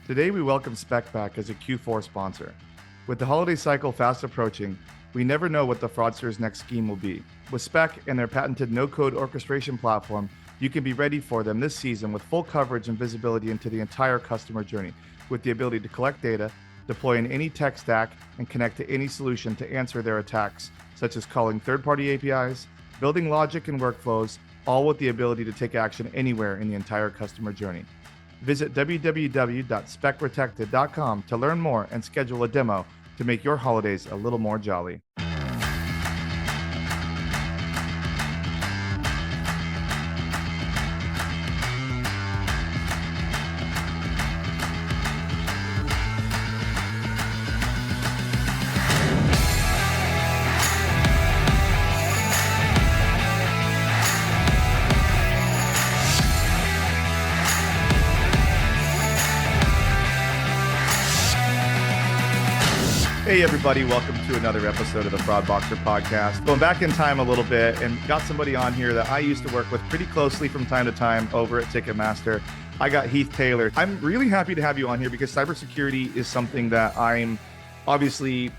Today, we welcome Spec back as a Q4 sponsor. With the holiday cycle fast approaching, we never know what the fraudster's next scheme will be. With Spec and their patented no-code orchestration platform, you can be ready for them this season with full coverage and visibility into the entire customer journey, with the ability to collect data, deploy in any tech stack, and connect to any solution to answer their attacks, such as calling third-party APIs, building logic and workflows, all with the ability to take action anywhere in the entire customer journey. Visit www.specprotected.com to learn more and schedule a demo to make your holidays a little more jolly. Hey everybody, welcome to another episode of the Fraud Boxer podcast. Going back in time a little bit and got somebody on here that I used to work with pretty closely from time to time over at Ticketmaster. I got Heath Taylor. I'm really happy to have you on here because cybersecurity is something that I'm obviously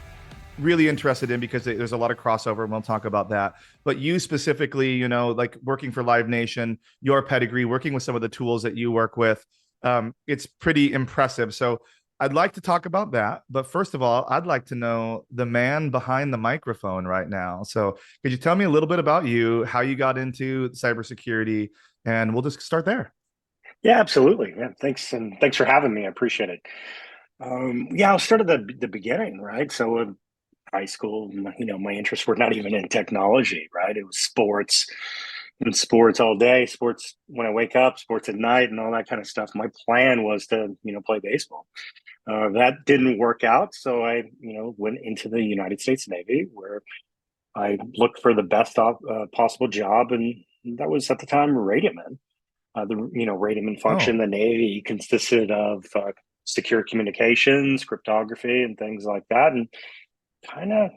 really interested in because there's a lot of crossover and we'll talk about that. But you specifically, like working for Live Nation, your pedigree, working with some of the tools that you work with, it's pretty impressive. So I'd like to talk about that, but first of all, I'd like to know the man behind the microphone right now. So could you tell me a little bit about you, how you got into cybersecurity, and we'll just start there. Yeah, absolutely. Yeah, thanks, and thanks for having me. I appreciate it. I'll start at the beginning, right? So in high school, my interests were not even in technology, right? It was sports and sports all day, sports when I wake up, sports at night, and all that kind of stuff. My plan was to, play baseball. That didn't work out, so I, went into the United States Navy, where I looked for the best possible job, and that was at the time radioman. The radioman function Oh, in the Navy consisted of secure communications, cryptography, and things like that, and kind of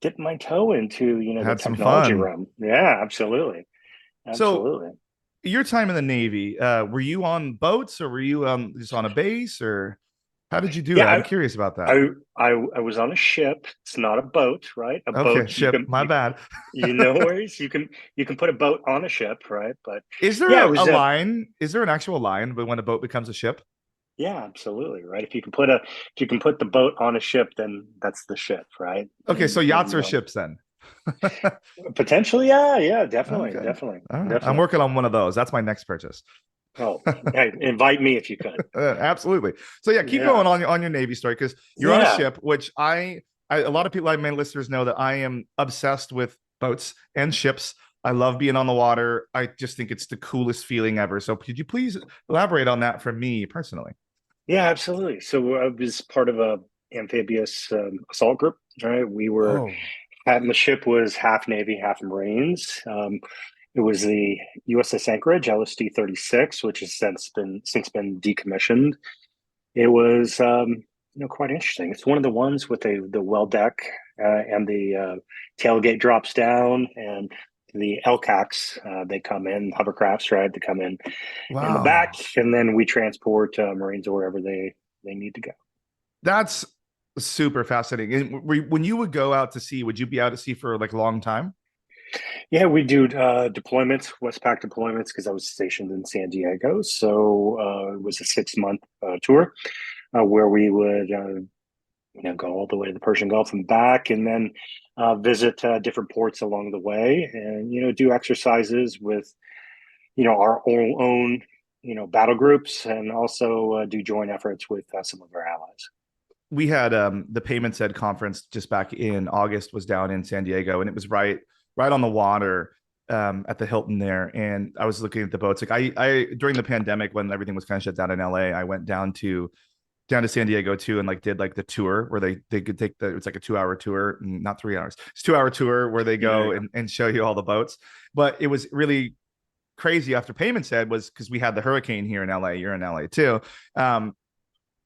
dipped my toe into the had some technology fun. realm. Yeah, absolutely, So absolutely. your time in the Navy, were you on boats or were you just on a base or how did you do that? I'm Yeah, curious about that. I was on a ship. It's not a boat, right? A Okay, boat you ship, can my bad. no worries. You can put a boat on a ship, right? But Is there yeah, it a was line? Is there an actual line when a boat becomes a ship? yeah, absolutely, right. If you can put the boat on a ship, then that's the ship, right? Okay, so And yachts are ships then. potentially, yeah, definitely, Okay. definitely, All right. I'm definitely. working on one of those. That's my next purchase. Oh, hey, invite me if you could. Absolutely. So yeah, keep Yeah, going on your Navy story because you're on a yeah. ship, which a lot of people, like my listeners, know that I am obsessed with boats and ships. I love being on the water. I just think it's the coolest feeling ever. So could you please elaborate on that for me personally? Yeah, absolutely. So I was part of a amphibious assault group. Right, we were Whoa. at the ship was half Navy, half Marines. It was the USS Anchorage, LSD 36, which has since been decommissioned. It was quite interesting. It's one of the ones with the well deck and the tailgate drops down and the LCACs they come in hovercrafts, right? They come in the back, Wow. and then we transport Marines wherever they need to go. That's super fascinating. And when you would go out to sea, would you be out to sea for like a long time? Yeah, we do deployments, Westpac deployments, because I was stationed in San Diego. So it was a 6 month tour where we would go all the way to the Persian Gulf and back, and then visit different ports along the way, and do exercises with our own battle groups, and also do joint efforts with some of our allies. We had the Payments Ed conference just back in August was down in San Diego and it was right on the water at the Hilton there. And I was looking at the boats. Like I during the pandemic when everything was kind of shut down in LA, I went down to San Diego too and like did like the tour where they could take it's like a 2 hour tour, not 3 hours. It's 2 hour tour where they Yeah, go yeah. and show you all the boats. But it was really crazy after Payments Ed was because we had the hurricane here in LA. You're in LA too. Um,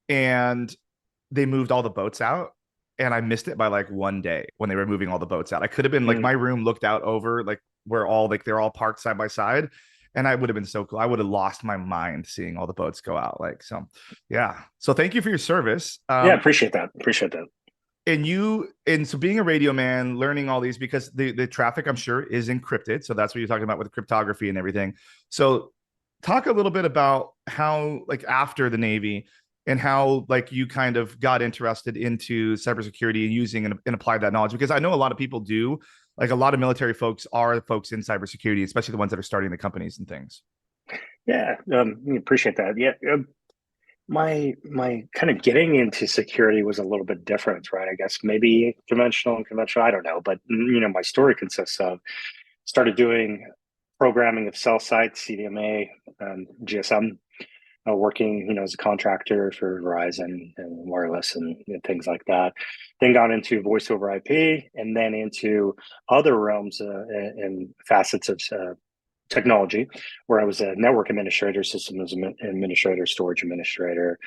and they moved all the boats out and I missed it by like one day when they were moving all the boats out. I could have been like Mm. my room looked out over like where all like they're all parked side by side. And I would have been so cool. I would have lost my mind seeing all the boats go out. Like, so yeah. So thank you for your service. Yeah, appreciate that. Appreciate that. And so being a radio man, learning all these, because the traffic, I'm sure, is encrypted. So that's what you're talking about with cryptography and everything. So talk a little bit about how, like, after the Navy, and how, like, you kind of got interested into cybersecurity and using and applied that knowledge, because I know a lot of people do. Like, a lot of military folks are folks in cybersecurity, especially the ones that are starting the companies and things. Yeah, appreciate that. Yeah, my kind of getting into security was a little bit different, right? I guess maybe conventional and conventional. I don't know, but my story consists of started doing programming of cell sites, CDMA, GSM, working, as a contractor for Verizon and wireless and things like that. Then got into voice over IP, and then into other realms and facets of technology, where I was a network administrator, systems administrator, storage administrator.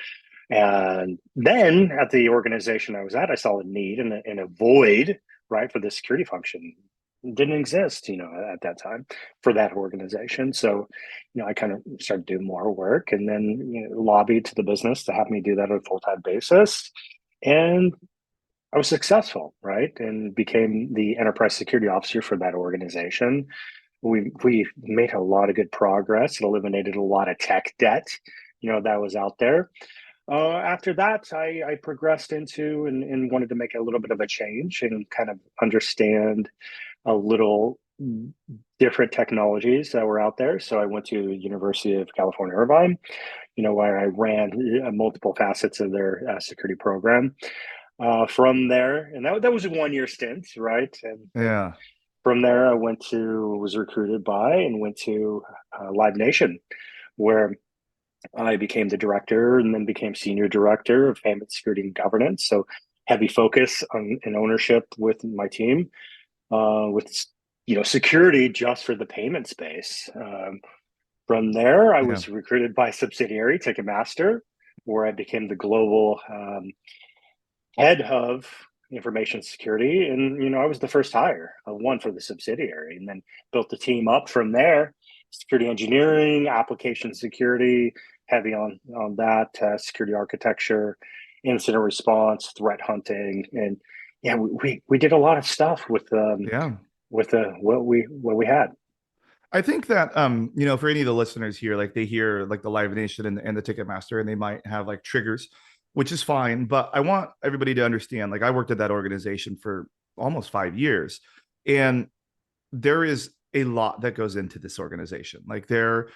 And then at the organization I was at, I saw a need and a void, right, for the security function. It didn't exist, at that time for that organization. So, I kind of started doing more work, and then lobbied to the business to have me do that on a full-time basis. And I was successful, right, and became the enterprise security officer for that organization. We made a lot of good progress. It eliminated a lot of tech debt, that was out there. After that, I progressed into and wanted to make a little bit of a change and kind of understand a little different technologies that were out there. So I went to University of California, Irvine, where I ran multiple facets of their security program. From there, and that was a 1 year stint, right? And Yeah. from there, I was recruited by and went to Live Nation, where I became the director and then became senior director of payment security and governance. So heavy focus on and ownership with my team, with security just for the payment space. From there, I Yeah. was recruited by subsidiary Ticketmaster, where I became the global head of information security. And, I was the first hire of one for the subsidiary, and then built the team up from there. Security engineering, application security, heavy on that, security architecture, incident response, threat hunting. And yeah, we did a lot of stuff Yeah. with what we had. I think that for any of the listeners here, like, they hear like the Live Nation and the Ticketmaster, and they might have like triggers, which is fine. But I want everybody to understand, like, I worked at that organization for almost 5 years, and there is a lot that goes into this organization. Like, there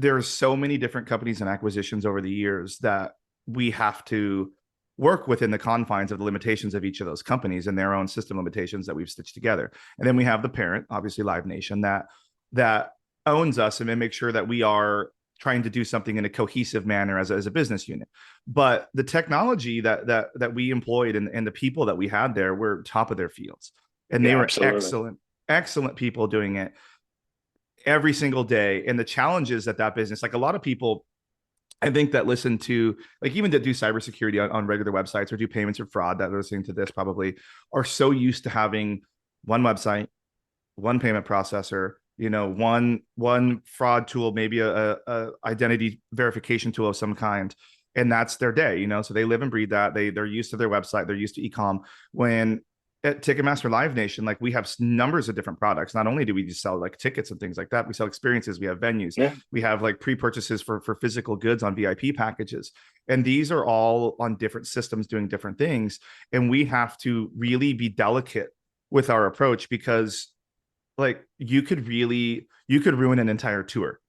are so many different companies and acquisitions over the years that we have to work within the confines of the limitations of each of those companies and their own system limitations that we've stitched together. And then we have the parent, obviously Live Nation, that owns us and make sure that we are trying to do something in a cohesive manner as a business unit. But the technology that we employed and the people that we had there were top of their fields, and they Yeah, were absolutely. excellent people doing it every single day. And the challenges that business, like, a lot of people, I think, that listen to, like, even that do cybersecurity on regular websites or do payments or fraud, that are listening to this probably are so used to having one website, one payment processor, one fraud tool, maybe a identity verification tool of some kind, and that's their day. So they live and breathe that. They're used to their website. They're used to ecom. When at Ticketmaster Live Nation, like, we have numbers of different products. Not only do we just sell like tickets and things like that, we sell experiences, we have venues, Yeah, we have like pre-purchases for physical goods on VIP packages. And these are all on different systems doing different things. And we have to really be delicate with our approach, because, like, you could ruin an entire tour.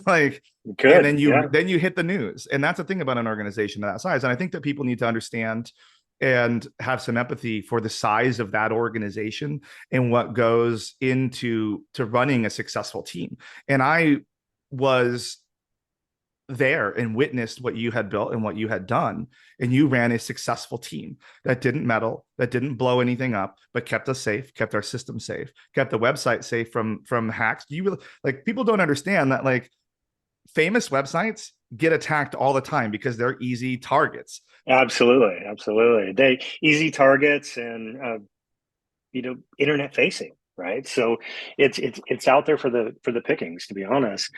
Like, and good. Yeah, then you hit the news. And that's the thing about an organization of that size. And I think that people need to understand and have some empathy for the size of that organization and what goes into running a successful team. And I was there and witnessed what you had built and what you had done, and you ran a successful team that didn't meddle, that didn't blow anything up, but kept us safe, kept our system safe, kept the website safe from hacks. Like, people don't understand that, like, famous websites get attacked all the time because they're easy targets. absolutely. They easy targets and internet facing, right? So it's out there for the pickings, to be honest.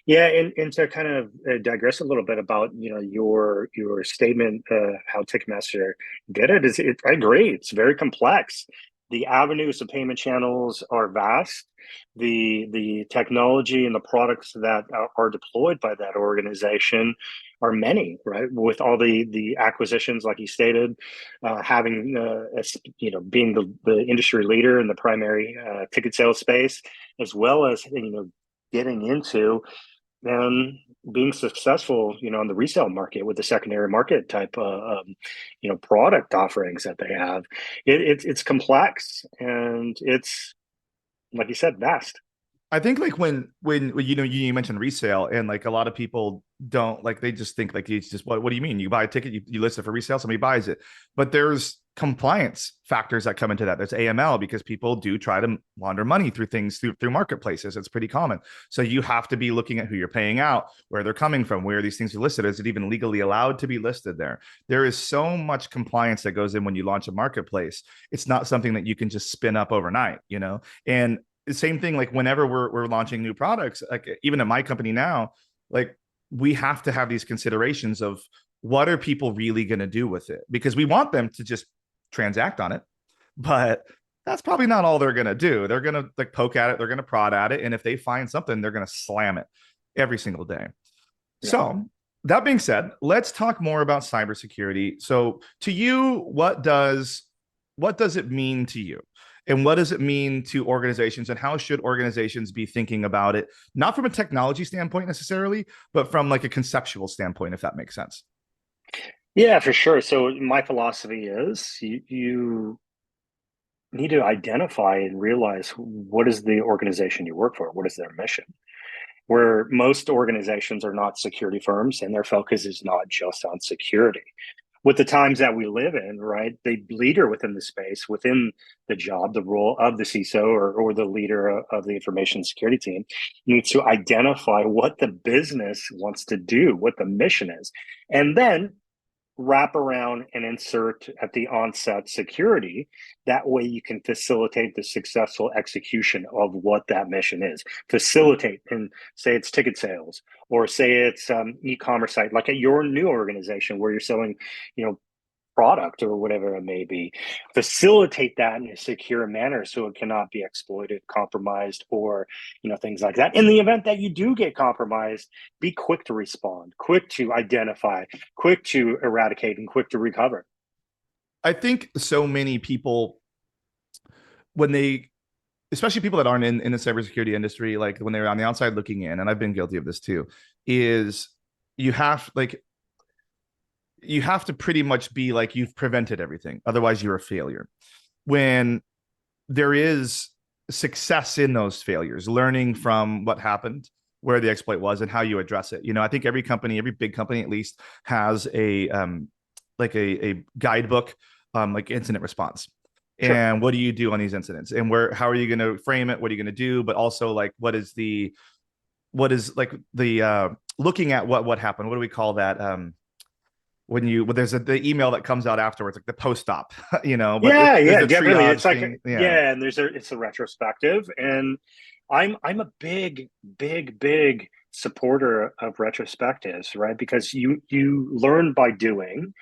Yeah, and to kind of digress a little bit about your statement, how Ticketmaster did it is, I agree, it's very complex. The avenues of payment channels are vast. The technology and the products that are deployed by that organization are many, right? With all the acquisitions, like you stated, having being the industry leader in the primary ticket sales space, as well as getting into and being successful, on the resale market with the secondary market type, product offerings that they have. It's complex, and it's, like you said, vast. I think like when you mentioned resale, and like a lot of people don't, like, they just think like it's just, what do you mean? You buy a ticket, you list it for resale, somebody buys it. But there's compliance factors that come into that. There's AML, because people do try to launder money through things through marketplaces. It's pretty common. So you have to be looking at who you're paying out, where they're coming from, where these things are listed. Is it even legally allowed to be listed there? There is so much compliance that goes in when you launch a marketplace. It's not something that you can just spin up overnight. And same thing, like whenever we're launching new products, like even at my company now, like we have to have these considerations of what are people really going to do with it, because we want them to just transact on it, but that's probably not all they're going to do. They're going to like poke at it, they're going to prod at it, and if they find something, they're going to slam it every single day. Yeah. So that being said, let's talk more about cybersecurity. So to you, what does it mean to you? And what does it mean to organizations, and how should organizations be thinking about it? Not from a technology standpoint necessarily, but from like a conceptual standpoint, if that makes sense. Yeah, for sure. So my philosophy is you need to identify and realize what is the organization you work for, what is their mission. Where most organizations are not security firms, and their focus is not just on security. With the times that we live in, right, the leader within the space, within the job, the role of the CISO, or the leader of the information security team, needs to identify what the business wants to do, what the mission is, and then wrap around and insert at the onset security. That way you can facilitate the successful execution of what that mission is. Facilitate, and say it's ticket sales, or say it's e-commerce site, like at your new organization where you're selling, product or whatever it may be. Facilitate that in a secure manner so it cannot be exploited, compromised, or things like that. In the event that you do get compromised, be quick to respond, quick to identify, quick to eradicate, and quick to recover. I think so many people, when they, especially people that aren't in the cybersecurity industry, like when they're on the outside looking in, and I've been guilty of this too, is you have like you have to pretty much be like you've prevented everything. Otherwise, you're a failure. When there is success in those failures, learning from what happened, where the exploit was, and how you address it. I think every company, every big company at least, has a guidebook, like incident response. Sure. And what do you do on these incidents? And how are you going to frame it? What are you going to do? But also, like, what is like the looking at what happened? What do we call that? When there's the email that comes out afterwards, like the post-op, but Yeah, there's yeah, a definitely. It's triage like, thing. Yeah. yeah, and it's a retrospective, and I'm a big, big, big supporter of retrospectives, right? Because you learn by doing,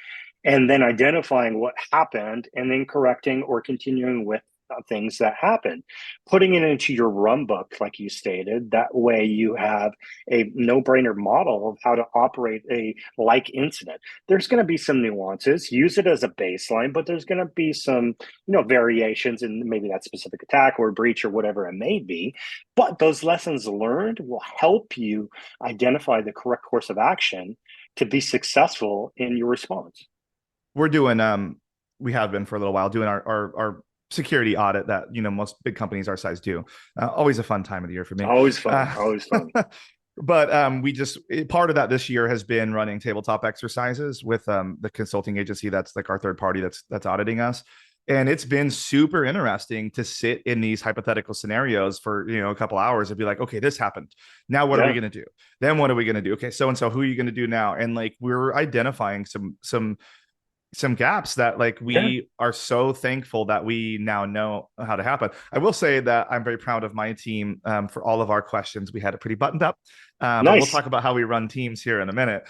and then identifying what happened, and then correcting or continuing with things that happened, putting it into your run book, like you stated. That way you have a no-brainer model of how to operate a like incident. There's going to be some nuances. Use it as a baseline, but there's going to be some variations in maybe that specific attack or breach or whatever it may be. But those lessons learned will help you identify the correct course of action to be successful in your response. We're doing we have been for a little while doing our security audit that most big companies our size do. Always a fun time of the year for me. Always fun. Always fun. But we just, part of that this year has been running tabletop exercises with the consulting agency that's like our third party that's auditing us. And it's been super interesting to sit in these hypothetical scenarios for a couple hours and be like, okay, this happened. Now what are we Yeah. going to do? Then what are we going to do? Okay, so and so, who are you going to do now? And like we're identifying some some gaps that like Sure. we are so thankful that we now know how to happen. I will say that I'm very proud of my team for all of our questions. We had it pretty buttoned up, but we'll Nice. talk about how we run teams here in a minute.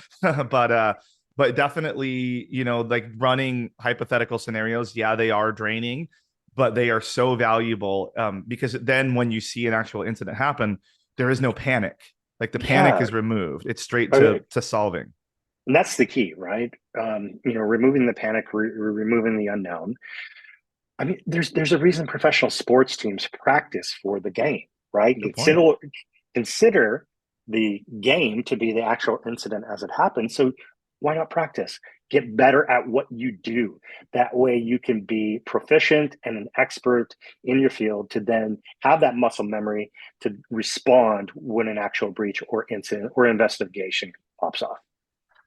But definitely, you know, like running hypothetical scenarios, yeah, they are draining, but they are so valuable because then when you see an actual incident happen, there is no panic. Like the panic Yeah. is removed. It's straight Uh, to solving. And that's the key, right? Removing the panic, removing the unknown. I mean, there's a reason professional sports teams practice for the game, right? Good point. Consider the game to be the actual incident as it happens. So why not practice? Get better at what you do. That way you can be proficient and an expert in your field to then have that muscle memory to respond when an actual breach or incident or investigation pops off.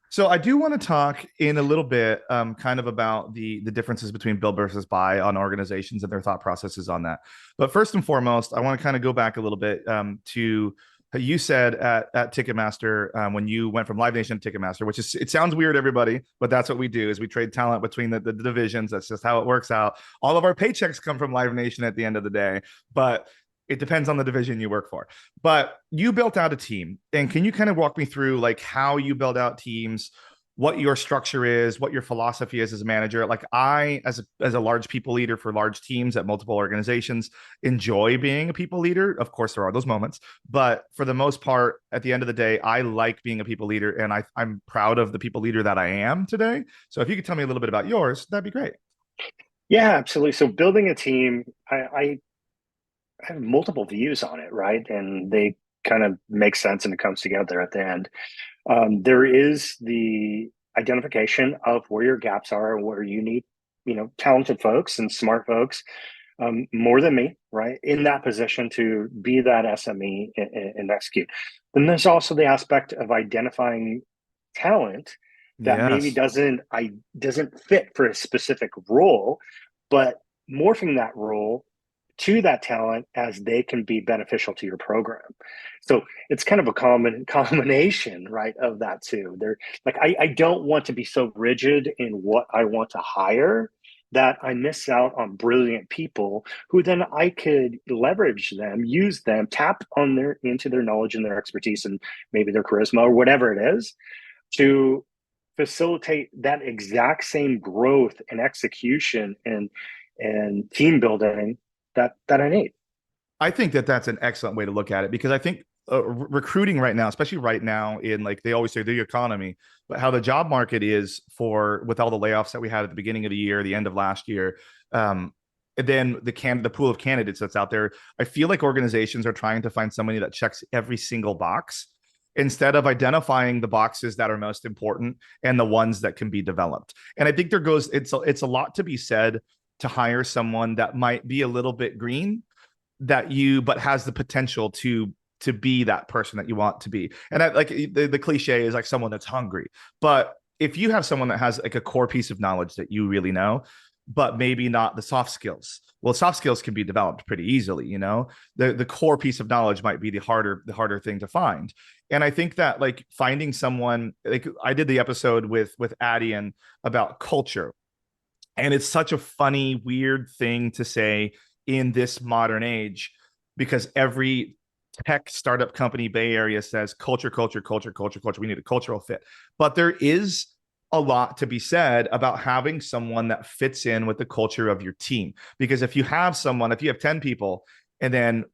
So I do want to talk in a little bit, kind of about the differences between build versus buy on organizations and their thought processes on that. But first and foremost, I want to kind of go back a little bit to you said at Ticketmaster when you went from Live Nation to Ticketmaster, which is it sounds weird, everybody, but that's what we do is we trade talent between the divisions. That's just how it works out. All of our paychecks come from Live Nation at the end of the day, but it depends on the division you work for. But you built out a team, and can you kind of walk me through like how you build out teams, what your structure is, what your philosophy is as a manager? Like I, as a large people leader for large teams at multiple organizations, enjoy being a people leader. Of course, there are those moments, but for the most part, at the end of the day, I like being a people leader, and I'm proud of the people leader that I am today. So if you could tell me a little bit about yours, that'd be great. Yeah, absolutely. So building a team, I have multiple views on it, right? And they kind of make sense and it comes together at the end. There is the identification of where your gaps are and where you need, talented folks and smart folks, more than me, right? In that position to be that SME and execute. Then there's also the aspect of identifying talent that maybe Yes. doesn't fit for a specific role, but morphing that role to that talent as they can be beneficial to your program. So it's kind of a combination, right, of that too. They're like I don't want to be so rigid in what I want to hire that I miss out on brilliant people who then I could leverage them, use them, tap on their into their knowledge and their expertise and maybe their charisma or whatever it is to facilitate that exact same growth and execution and team building that I need. I think that that's an excellent way to look at it because I think recruiting right now, especially right now in like they always say the economy, but how the job market is for with all the layoffs that we had at the beginning of the year, the end of last year, and then the pool of candidates that's out there. I feel like organizations are trying to find somebody that checks every single box instead of identifying the boxes that are most important and the ones that can be developed. And I think it's a lot to be said to hire someone that might be a little bit green that you but has the potential to be that person that you want to be. And I, like the cliche is like someone that's hungry, but if you have someone that has like a core piece of knowledge that you really know but maybe not the soft skills, well, soft skills can be developed pretty easily, you know. The core piece of knowledge might be the harder thing to find. And I think that like finding someone, like I did the episode with Addian about culture, and it's such a funny, weird thing to say in this modern age because every tech startup company Bay Area says culture, culture, culture, culture, culture. We need a cultural fit. But there is a lot to be said about having someone that fits in with the culture of your team. Because if you have someone, if you have 10 people and then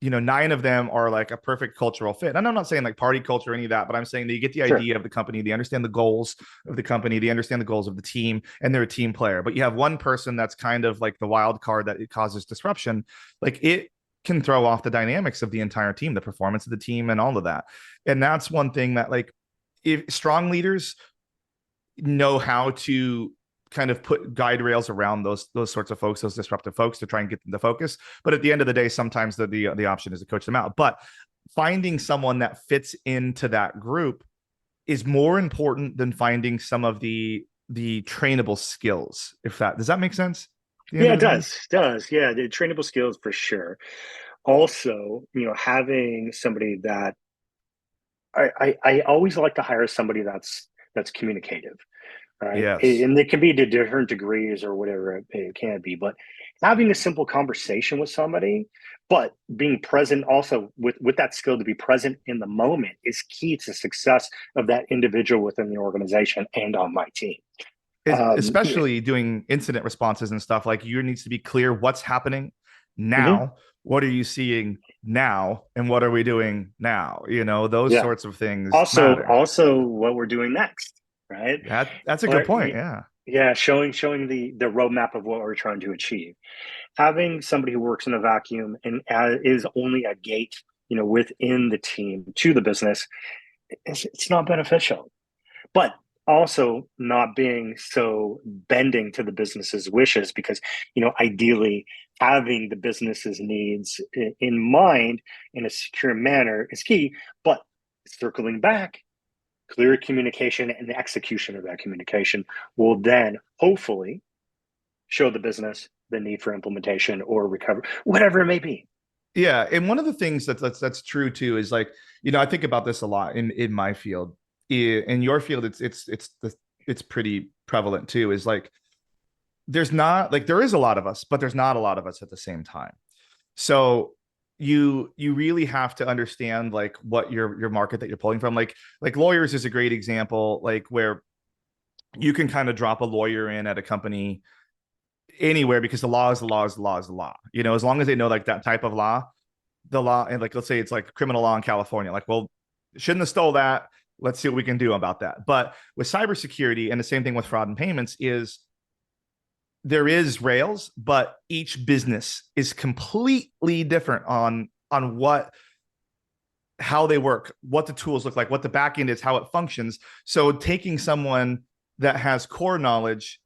nine of them are like a perfect cultural fit. And I'm not saying like party culture or any of that, but I'm saying they get the Sure. idea of the company, they understand the goals of the company, they understand the goals of the team, and they're a team player. But you have one person that's kind of like the wild card that it causes disruption, like it can throw off the dynamics of the entire team, the performance of the team, and all of that. And that's one thing that like if strong leaders know how to kind of put guide rails around those sorts of folks, those disruptive folks, to try and get them to focus. But at the end of the day, sometimes the option is to coach them out. But finding someone that fits into that group is more important than finding some of the trainable skills. If that does that make sense? At the end Yeah, of it the day. does. Yeah, the trainable skills for sure. Also, having somebody that I always like to hire somebody that's communicative, right? Yes. And it can be to different degrees or whatever it can be, but having a simple conversation with somebody, but being present also with that skill to be present in the moment is key to success of that individual within the organization and on my team. Yeah. Especially doing incident responses and stuff, like you needs to be clear what's happening Mhm. now, what are you seeing now, and what are we doing now, those Yeah. sorts of things Also, matter. also what we're doing next, right? That's a good But point. Yeah. yeah, showing the roadmap of what we're trying to achieve. Having somebody who works in a vacuum and is only a gate, within the team to the business, it's not beneficial. But also not being so bending to the business's wishes, because ideally having the business's needs in mind in a secure manner is key. But circling back, clear communication and the execution of that communication will then hopefully show the business the need for implementation or recovery, whatever it may be. Yeah, and one of the things that's true too is like, I think about this a lot in my field. In your field, it's pretty prevalent too. Is like there's not like there is a lot of us, but there's not a lot of us at the same time. So you really have to understand like what your market that you're pulling from. Like lawyers is a great example, like where you can kind of drop a lawyer in at a company anywhere because the law is the law is the law is the law. As long as they know like that type of law, the law, and like let's say it's like criminal law in California, like, well, shouldn't have stole that. Let's see what we can do about that. But with cybersecurity, and the same thing with fraud and payments, is there is rails, but each business is completely different on what how they work, what the tools look like, what the back end is, how it functions. So taking someone that has core knowledge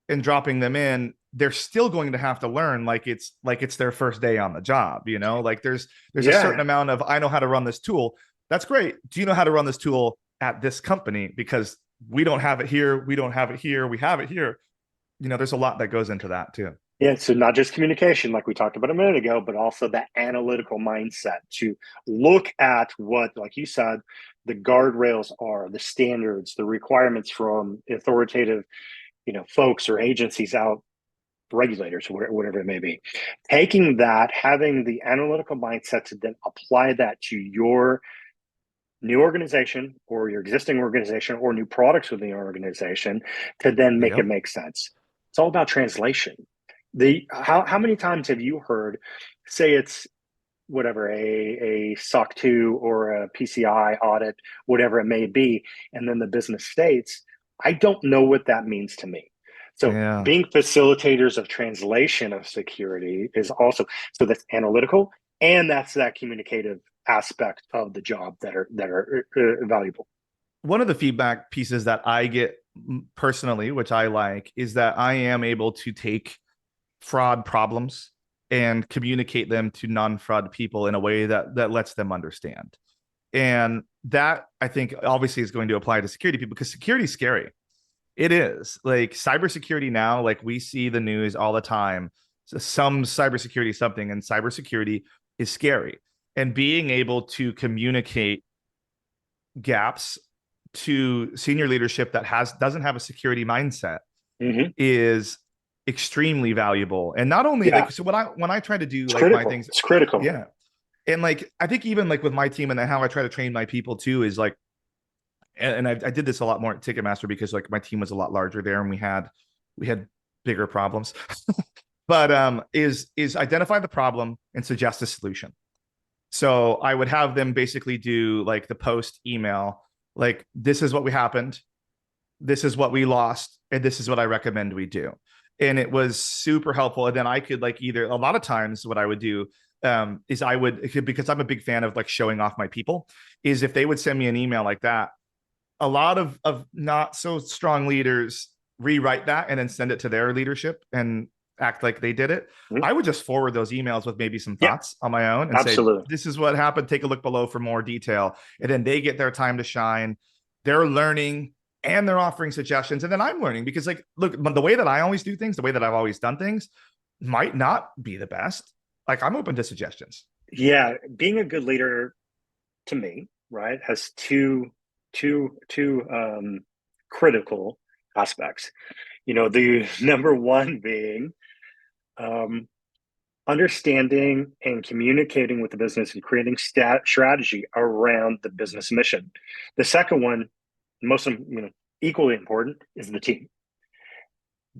and dropping them in, they're still going to have to learn like it's their first day on the job. Like there's a certain Yeah. amount of, I know how to run this tool. That's great. Do you know how to run this tool at this company? Because we don't have it here, we don't have it here, we have it here. There's a lot that goes into that too. Yeah, so not just communication, like we talked about a minute ago, but also that analytical mindset to look at what, like you said, the guardrails are, the standards, the requirements from authoritative, folks or agencies out, regulators, or whatever it may be. Taking that, having the analytical mindset to then apply that to your new organization or your existing organization or new products within the organization to then make it Yep. make sense. It's all about translation. The how many times have you heard, say it's whatever, a SOC 2 or a PCI audit, whatever it may be, and then the business states, I don't know what that means to me. So Yeah. being facilitators of translation of security is also, so that's analytical, and that's that communicative aspect of the job that are valuable. One of the feedback pieces that I get personally, which I like, is that I am able to take fraud problems and communicate them to non-fraud people in a way that lets them understand. And that, I think, obviously is going to apply to security people, because security is scary. It is like cybersecurity now, like we see the news all the time. So some cybersecurity something, and cybersecurity is scary. And being able to communicate gaps to senior leadership that doesn't have a security mindset Mm-hmm. is extremely valuable. And not only Yeah, like, so when I try to do it's like my critical. things, It's critical. yeah. And like I think even like with my team and how I try to train my people too is like, and I did this a lot more at Ticketmaster because like my team was a lot larger there, and we had bigger problems. But is identify the problem and suggest a solution. So I would have them basically do like the post email, like, this is what we happened, this is what we lost, and this is what I recommend we do. And it was super helpful. And then I could like either, a lot of times what I would do is I would, because I'm a big fan of like showing off my people, is if they would send me an email like that, a lot of not so strong leaders rewrite that and then send it to their leadership and act like they did it. Mhm. I would just forward those emails with maybe some Yeah, thoughts on my own and say, absolutely. this is what happened. Take a look below for more detail. And then they get their time to shine. They're learning and they're offering suggestions. And then I'm learning because, like, look, the way that I always do things, the way that I've always done things might not be the best. Like, I'm open to suggestions. Yeah, being a good leader to me, right, has two critical aspects. The number one being um, understanding and communicating with the business and creating strategy around the business mission. The second one, most equally important, is the team.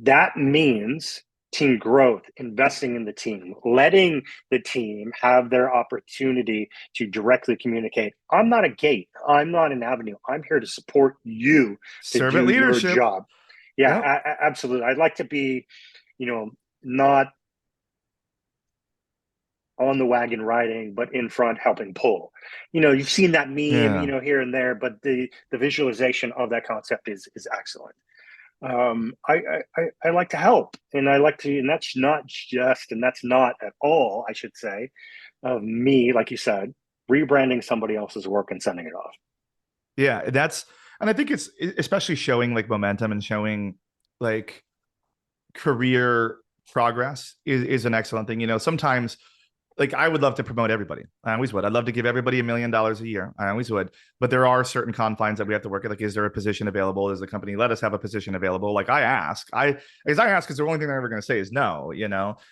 That means team growth, investing in the team, letting the team have their opportunity to directly communicate. I'm not a gate. I'm not an avenue. I'm here to support you to Servant do your leadership. job. Yeah, Yep. absolutely. I'd like to be, not on the wagon riding, but in front helping pull. You've seen that meme, Yeah. here and there, but the visualization of that concept is excellent. I like to help, and I like to, and that's not at all, I should say, of me, like you said, rebranding somebody else's work and sending it off. Yeah. And I think it's especially showing like momentum and showing like career progress is an excellent thing. Sometimes like I would love to promote everybody. I always would. I'd love to give everybody $1 million a year. I always would. But there are certain confines that we have to work at. Like, is there a position available? Does the company let us have a position available? Like I ask, because the only thing they're ever going to say is no.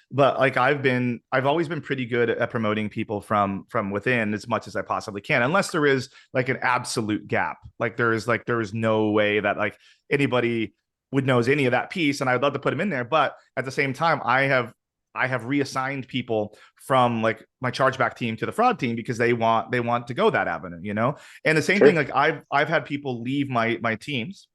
But like I've always been pretty good at promoting people from within as much as I possibly can, unless there is like an absolute gap. Like there is no way that like anybody would knows any of that piece, and I'd love to put them in there. But at the same time, I have reassigned people from like my chargeback team to the fraud team because they want to go that avenue. And the same thing, Sure. like I've had people leave my teams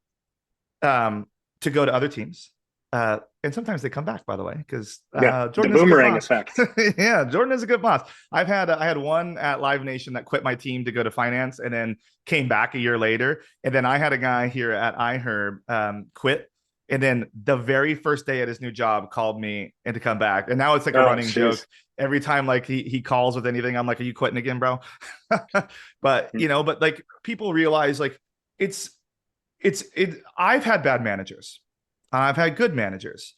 to go to other teams. And sometimes they come back, by the way, because Yeah. The Jordan is a good boomerang boss. effect. Yeah, Jordan is a good boss. I had one at Live Nation that quit my team to go to finance and then came back a year later. And then I had a guy here at iHerb quit. And then the very first day at his new job called me and to come back. And now it's like a Oh, running jeez. joke. Every time like he calls with anything, I'm like, are you quitting again, bro? But like people realize like it's I've had bad managers. I've had good managers.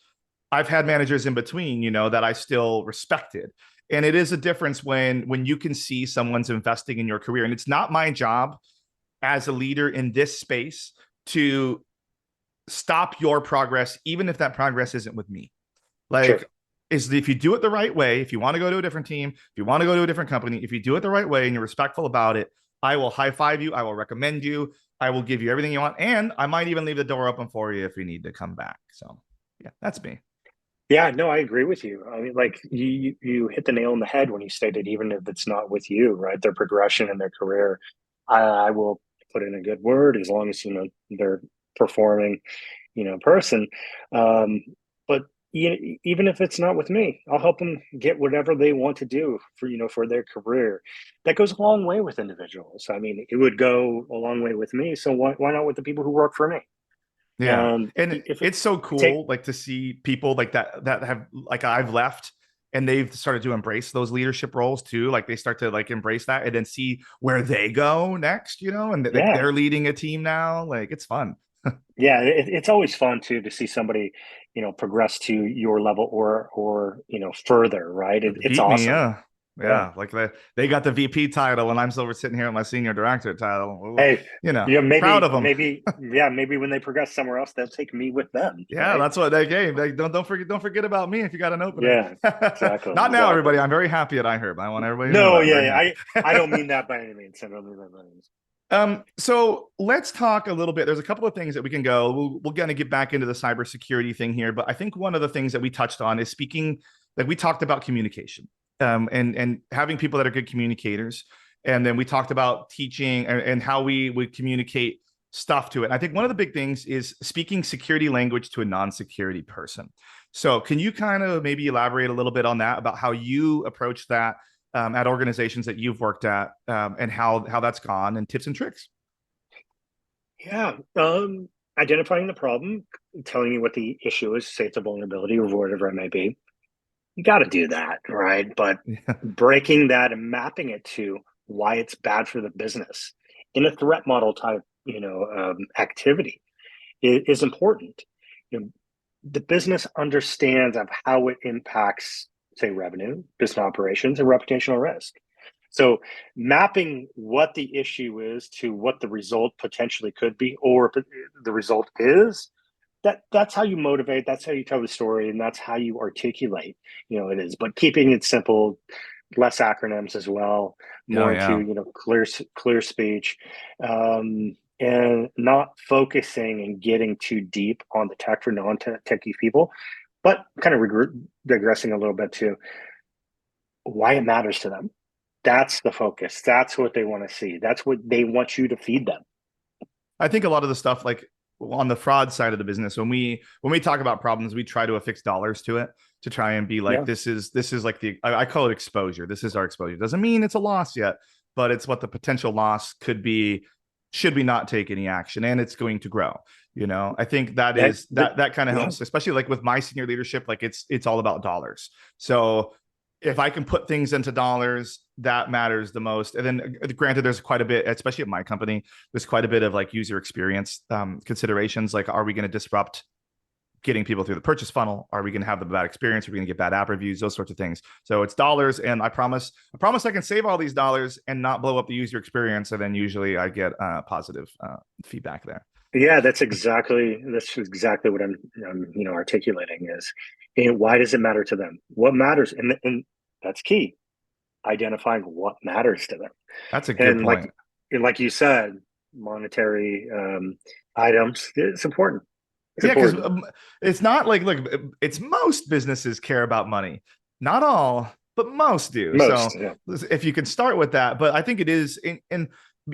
I've had managers in between, that I still respected. And it is a difference when you can see someone's investing in your career. And it's not my job as a leader in this space to stop your progress, even if that progress isn't with me. Sure. Like, if you do it the right way, if you want to go to a different team, if you want to go to a different company, if you do it the right way and you're respectful about it, I will high five you. I will recommend you. I will give you everything you want. And I might even leave the door open for you if you need to come back. So, yeah, that's me. Yeah, no, I agree with you. I mean, like you hit the nail on the head when you stated, even if it's not with you, right? Their progression in their career, I will put in a good word as long as they're performing, person. Um, but even if it's not with me, I'll help them get whatever they want to do for their career. That goes a long way with individuals. I mean, it would go a long way with me. So why not with the people who work for me? Yeah. And And if it it's so take cool like to see people like that have like I've left and they've started to embrace those leadership roles too. Like they start to like embrace that and then see where they go next, and like yeah. they're leading a team now. Like it's fun. Yeah, it's always fun too to see somebody, progress to your level or further, right? It's Beat me, awesome. yeah. Yeah. Yeah. Like they got the VP title and I'm still sitting here with my senior director title. Hey, Proud of them. maybe when they progress somewhere else, they'll take me with them, Yeah, right? that's what they gave. They don't forget about me if you got an opening. Yeah, exactly, Not now, exactly. everybody. I'm very happy at iHerb. I want everybody to know No, that I'm yeah, very yeah, happy. I don't mean that by any means. I don't mean that by any means. So let's talk a little bit. There's a couple of things that we can go. We'll kind of get back into the cybersecurity thing here, but I think one of the things that we touched on is speaking, like we talked about communication, and having people that are good communicators, and then we talked about teaching and how we would communicate stuff to it. And I think one of the big things is speaking security language to a non-security person. So can you kind of maybe elaborate a little bit on that about how you approach that at organizations that you've worked at, and how that's gone and tips and tricks. Yeah, identifying the problem, telling you what the issue is, say it's a vulnerability or whatever it may be. You got to do that, right? But Yeah. breaking that and mapping it to why it's bad for the business in a threat model type, activity is important. You know, the business understands of how it impacts, say, revenue, business operations, and reputational risk. So mapping what the issue is to what the result potentially could be, or the result is, that's how you motivate, that's how you tell the story, and that's how you articulate, it is. But keeping it simple, less acronyms as well, Oh more into, yeah. clear speech, and not focusing and getting too deep on the tech for non-techie people, but kind of digressing a little bit to why it matters to them. That's the focus. That's what they want to see. That's what they want you to feed them. I think a lot of the stuff like on the fraud side of the business, when we talk about problems, we try to affix dollars to it to try and be like, Yeah. this is like I call it exposure. This is our exposure. Doesn't mean it's a loss yet, but it's what the potential loss could be should we not take any action, and it's going to grow. I think that That, is that that kind of yeah. helps, especially like with my senior leadership. Like it's all about dollars. So if I can put things into dollars, that matters the most. And then, granted, there's quite a bit, especially at my company, there's quite a bit of like user experience considerations. Like, are we going to disrupt getting people through the purchase funnel? Are we going to have the bad experience? Are we going to get bad app reviews? Those sorts of things. So it's dollars, and I promise I can save all these dollars and not blow up the user experience. And then usually I get positive feedback there. Yeah, that's exactly what I'm articulating is, and why does it matter to them? What matters, and that's key. Identifying what matters to them, That's a good and point. like you said, monetary items. It's important. It's Yeah, because important. it's not like, look, it's most businesses care about money. Not all, but most do. Most, So yeah, if you can start with that, but I think it is in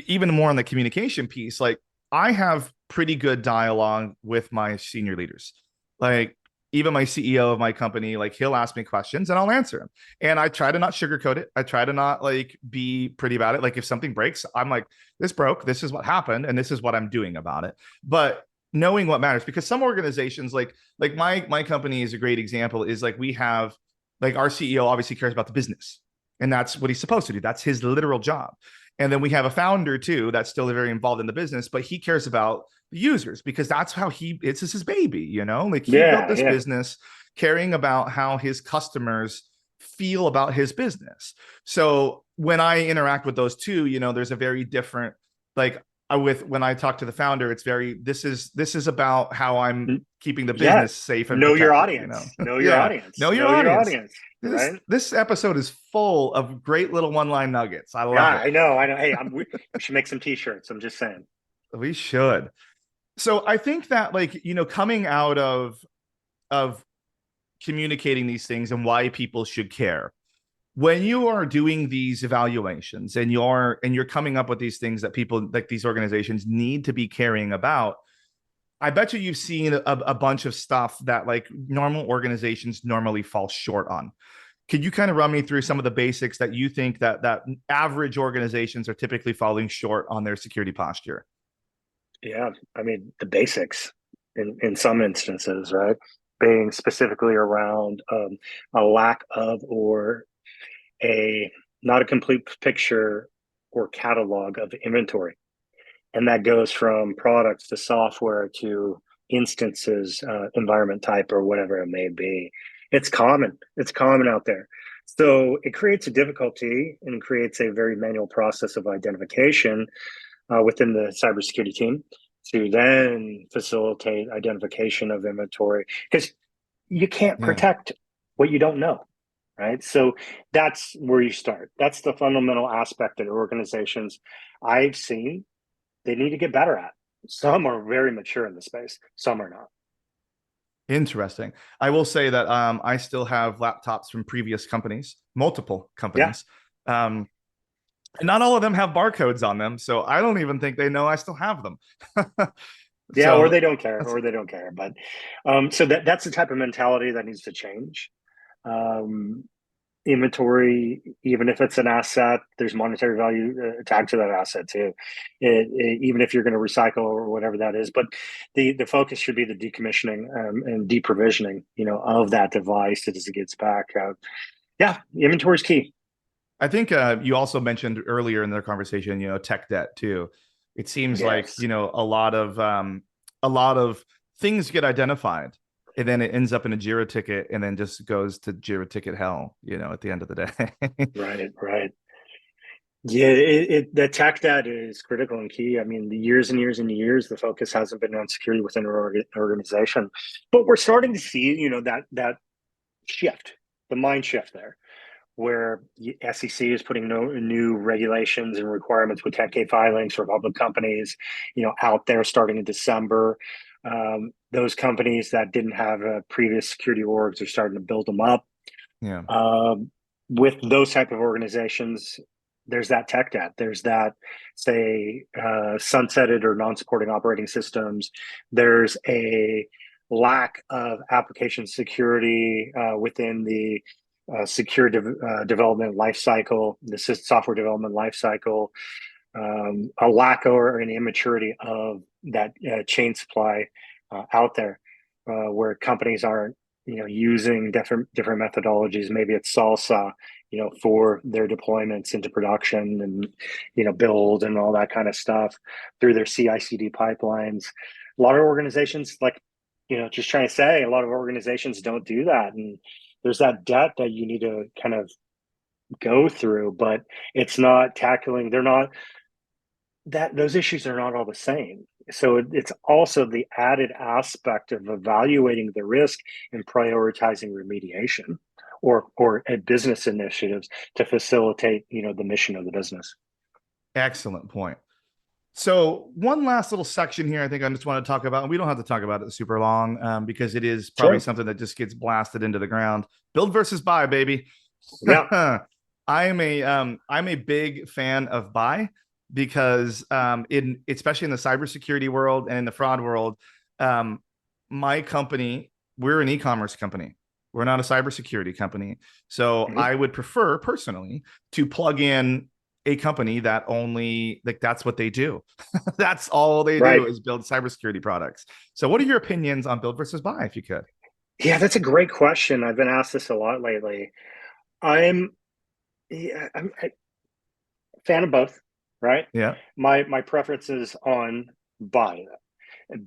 even more on the communication piece, like I have pretty good dialogue with my senior leaders. Like even my CEO of my company, like he'll ask me questions and I'll answer him. And I try to not sugarcoat it. I try to not like be pretty about it. Like if something breaks, I'm like, this broke, this is what happened, and this is what I'm doing about it. But knowing what matters, because some organizations like my company is a great example, is like we have like our CEO obviously cares about the business, and that's what he's supposed to do. That's his literal job. And then we have a founder too that's still very involved in the business, but he cares about the users because that's how it's his baby, like he built yeah, this yeah. business caring about how his customers feel about his business. So when I interact with those two, there's a very different, like, with when I talk to the founder, it's very, this is about how I'm keeping the Yeah, business safe and know your protected. audience. Know your Yeah, audience. know your Know your audience. audience. this Right? this episode is full of great little one-line nuggets. I Yeah, love it. I know. I know. Hey, we should make some t-shirts. I'm just saying. We should. So I think that, like, coming out of communicating these things and why people should care, when you are doing these evaluations and you're coming up with these things that people, like these organizations, need to be caring about, I bet you've seen a bunch of stuff that like normal organizations normally fall short on. Could you kind of run me through some of the basics that you think that average organizations are typically falling short on their security posture? Yeah, I mean the basics in some instances, right? Being specifically around a lack of, or a not a complete picture or catalog of inventory, and that goes from products to software to instances, environment type, or whatever it may be. It's common. It's common out there. So it creates a difficulty and creates a very manual process of identification within the cybersecurity team to then facilitate identification of inventory, because you can't Yeah. protect what you don't know, right? So that's where you start. That's the fundamental aspect that organizations I've seen they need to get better at. Some are very mature in the space, some are not. Interesting. I will say that I still have laptops from previous companies, multiple Yeah. companies. Um, and not all of them have barcodes on them, so I don't even think they know I still have them. Yeah, or So they don't care, that's or they don't care. But so that's the type of mentality that needs to change. Um, Inventory, even if it's an asset, there's monetary value tagged to that asset too. Even if you're going to recycle or whatever that is, but the focus should be the decommissioning and deprovisioning, of that device as it gets back out. Yeah, inventory is key. I think you also mentioned earlier in the conversation, tech debt too. It seems like, Yes. a lot of things get identified and then it ends up in a Jira ticket and then just goes to Jira ticket hell, at the end of the day. Right, right. Yeah, the tech debt is critical and key. I mean, the years and years and years, the focus hasn't been on security within our organization, but we're starting to see, that shift, the mind shift there, where the SEC is putting new regulations and requirements with 10K filings for public companies, out there starting in December. Those companies that didn't have previous security orgs are starting to build them up. Yeah. Um, with those type of organizations, there's that tech debt. There's that, say, sunsetted or non-supporting operating systems. There's a lack of application security within the development lifecycle, the software development lifecycle, a lack or an immaturity of that chain supply out there, where companies aren't, using different methodologies. Maybe it's salsa, for their deployments into production and build and all that kind of stuff through their CI/CD pipelines. A lot of organizations, like, just trying to say, a lot of organizations don't do that, and there's that debt that you need to kind of go through, but it's not tackling. They're not that those issues are not all the same. So it's also the added aspect of evaluating the risk and prioritizing remediation or business initiatives to facilitate, the mission of the business. Excellent point. So one last little section here, I think I just want to talk about, and we don't have to talk about it super long because it is probably Sure. something that just gets blasted into the ground. Build versus buy, baby. Yeah. I'm a big fan of buy because in especially in the cybersecurity world and in the fraud world, um, my company, we're an e-commerce company. We're not a cybersecurity company. So Mhm. I would prefer personally to plug in a company that only like that's what they do. That's all they do Right. is build cybersecurity products. So what are your opinions on build versus buy if you could? Yeah, that's a great question. I've been asked this a lot lately. I'm, yeah, I'm a fan of both, right? Yeah. My preference is on buy,